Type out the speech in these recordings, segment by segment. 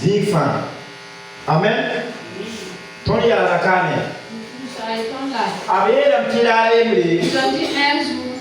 Zigfan. Amen. Tony à la canne. Avec la petite Emily.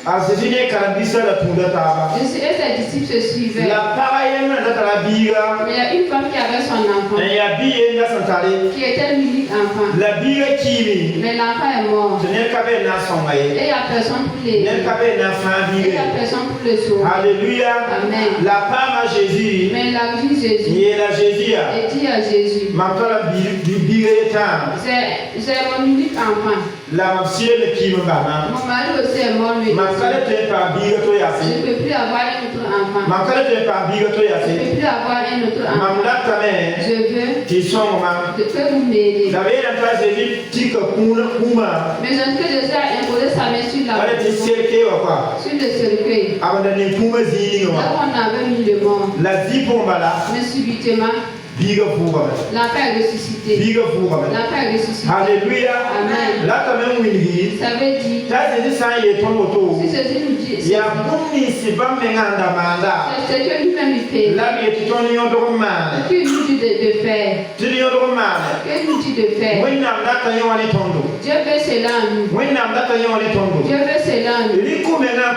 C'est fini quand il la tour de tabac. Et ses disciples se suivaient. La pareille de la biga. Mais il y a une femme qui avait son enfant. Et il y a billet dans son talé. Qui était l'unique enfant. La biga qui. Mais l'enfant est mort. Ce n'est qu'à peine à son maïs. Et il n'y a personne pour les. Il n'est qu'à peine à fin Et il n'y a personne pour le sauver. Alléluia. Amen. La femme à Jésus. Mais la vie Jésus. Il est la Jésus. Et dit à Jésus. Maintenant la biga est temps. C'est mon unique enfant. La monsieur qui me bat. Mon mari aussi est mort. Ma calette par biga to je ne peux plus avoir un autre enfant. Ma calette par biga to Je ne peux plus avoir un autre enfant. Je veux qui sont que vous m'aidiez. la veille en place de tika kuma. Mais je peux déjà imposer sa main sur la sur le cercueil. Là où on avait mis le mort. Mais subitement. L'enfant est ressuscité. L'enfant est ressuscité. Alléluia. Amen. Là, quand même, oui. Ça veut dire. Si Jésus nous dit. Il y a beaucoup c'est pas maintenant. C'est que lui-même il fait. Là, il y a tout un million de romans. Que nous dit de faire. Tu dis au roman. Que nous dit de faire. Oui, n'a pas taillé en étendue. Dieu veut cela en nous. Oui, n'a pas taillé en étendue. Dieu veut cela en nous. Il faut maintenant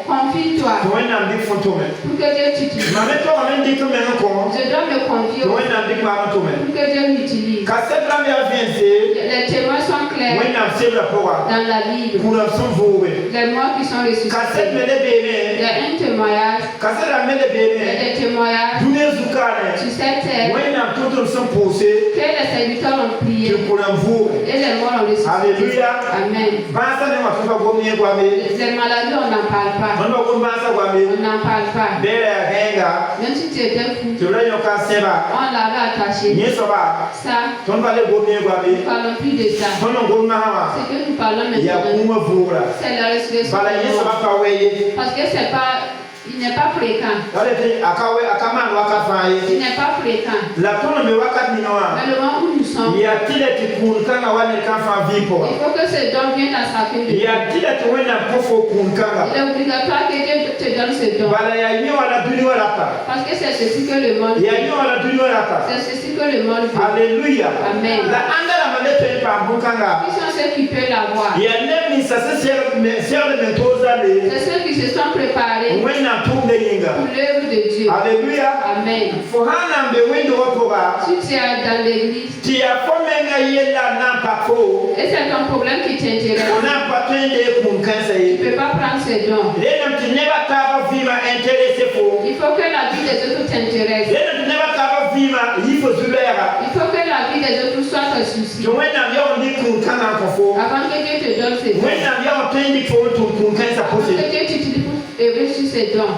Confie-toi. qu'on n'a pas fantôme. Pour que Dieu t'utilise. Ma mère toi même dit que maintenant Je dois me confier. qu'on n'a pas fantôme. Pour que Dieu m'utilise. Quand cette femme a vincé. Les témoins sont clairs. Oui, n'a pas la parole. Dans la Bible. Pour la son voué. Les morts qui sont ressuscités. Quand cette mêlée bébé. Il y a un témoignage. Quand cette la mêlée bébé. Il y a des témoignages. Tous les zoukane. Sur cette terre. Oui, n'a pas tout son poussé. Que les serviteurs ont prié. Pour la vous. Et les morts ont ressuscité. Alléluia. Amen. Les maladies, on n'en parle pas. On n'en parle pas. Même si tu étais fou, on l'avait attaché. Ça, nous ne parlons plus de ça. Ce que nous parlons maintenant, c'est la résurrection. Parce que c'est pas. Il n'est pas fréquent. Il n'est pas fréquent. Mais le moment où nous sommes, il faut que ce don vienne à sa fin de vie. Il est obligatoire que Dieu te donne ce don. Parce que c'est ceci que le monde veut. C'est ceci que le monde veut. Alléluia. Amen. Qui sont ceux qui peuvent l'avoir? C'est ceux qui se sont préparés pour l'œuvre de Dieu. Alléluia. Amen. Si tu es dans l'église et c'est un problème qui t'intéresse, tu ne peux pas prendre ce don. Il faut que la vie des autres t'intéresse. Il faut que la vie des autres soit un souci. Avant que Dieu te donne ce don. Avant que Dieu t'utilise pour œuvrer sur ces dons.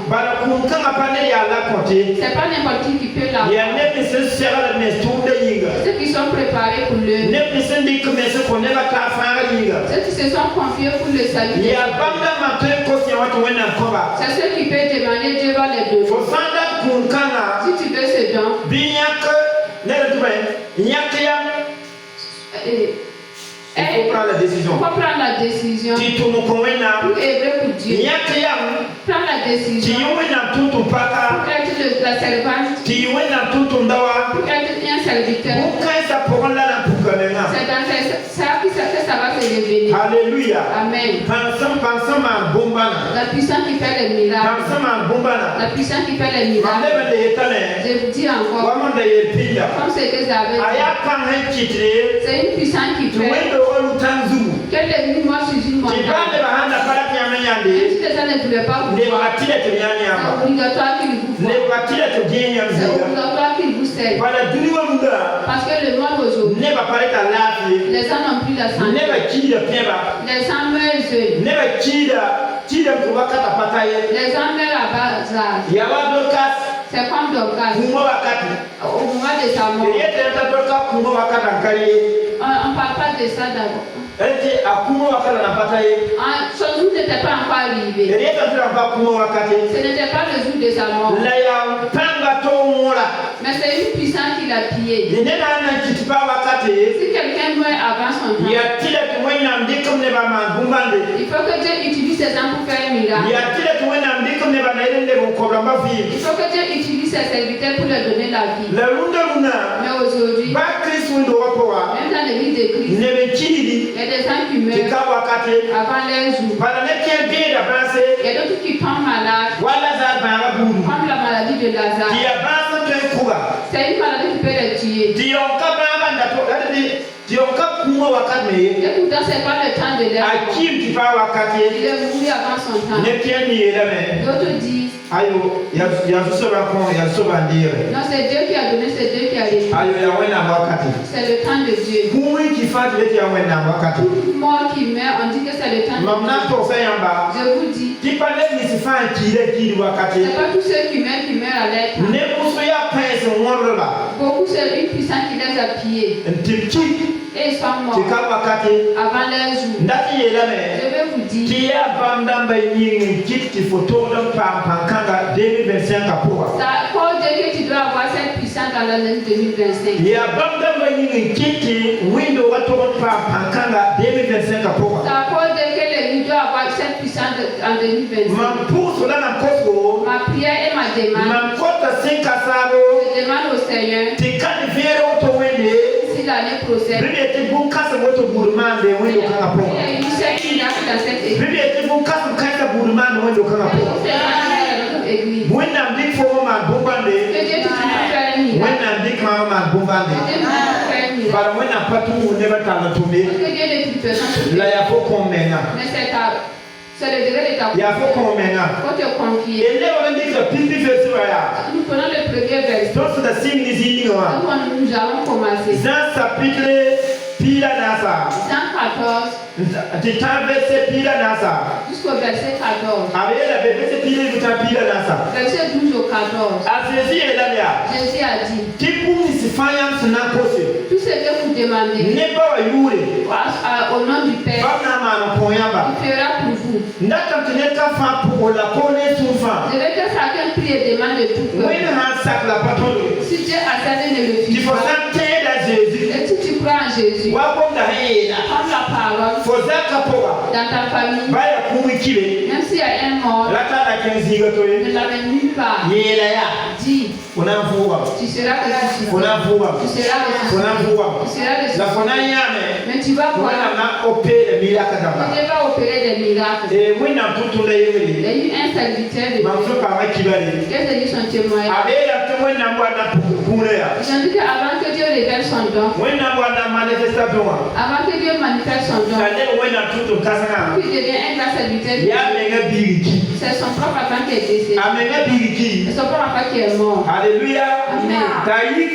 C'est pas n'importe qui peut l'avoir. Ceux qui sont préparés pour l'œuvre. Ceux qui se sont confiés pour le salut. C'est ceux qui peuvent demander Dieu va les donner. Si tu veux ce don. Il faut prendre la décision. Pour œuvrer pour Dieu. Prends la décision. Pour être la servante. Pour être un serviteur. C'est dans ça que ça va se révéler. Alléluia. Amen. Dans La puissance qui fait les miracles. La puissance qui fait les miracles. Je vous dis encore. Comme ce que j'avais dit. C'est une puissance qui fait. Que les mois sur une montagne. Même si les gens ne voulaient pas vous voir. C'est obligatoire qu'il vous voit. C'est obligatoire qu'il vous serve. Parce que le monde aujourd'hui. Les gens n'ont plus la santé. Les gens meurent jeunes. Les gens meurent à bas âge. C'est comme Dorcas. Au moment de sa mort. On ne parle pas de ça d'abord. Son jour n'était pas encore arrivé. Ce n'était pas le jour de sa mort. Mais c'est une puissance qu'il a pillée. Si quelqu'un meurt avant son temps, il faut que Dieu utilise ses gens pour faire un miracle. Il faut que Dieu utilise ses serviteurs pour leur donner la vie. Mais aujourd'hui, même dans l'église de Christ, il y a des gens qui meurent avant leur jour. Il y a d'autres qui tombent malades, comme la maladie de Lazare. C'est une maladie qui peut les tuer. Et pourtant, c'est pas le temps de l'air. Il est mouru avant son temps. D'autres disent non, c'est Dieu qui a donné, c'est Dieu qui a réglé. C'est le temps de Dieu. Tout mort qui meurt, on dit que c'est le temps de Dieu. Je vous dis, c'est pas tous ceux qui meurent à l'être. Beaucoup, c'est une puissance qui les a pillés. Et ils sont morts avant leur jour. Je vais vous dire, ça cause que tu dois avoir cette puissance dans l'année 2025. Ça cause que l'église doit avoir cette puissance en 2025. Ma prière et ma demande, je demande au Seigneur, si l'année prochaine, il y a une qui dans cette église. C'est le degré de ta confiance. Quand tu es confié. Nous prenons le premier verset. Nous allons commencer. Jean 14. Jusqu'au verset 14. Verset 12 au 14. Jésus a dit, tout ce que vous demandez au nom du Père, il fera pour vous. Je veux que chacun prie et demande de tout cœur. Si Dieu a cessé de le faire, et si tu crois en Jésus, comme la parole, dans ta famille, même s'il y a un mort, ne l'amène nulle part. Dis, tu seras ressuscité. Tu seras ressuscité. Mais tu vas voir. Dieu va opérer des miracles. Il y a eu un serviteur de Dieu. Qu'est-ce que dit son témoignage? Ils ont dit qu'avant que Dieu révèle son don, avant que Dieu manifeste son don, il devient un grand serviteur de Dieu. C'est son propre papa qui est décédé. C'est son propre papa qui est mort. Alléluia. Amen.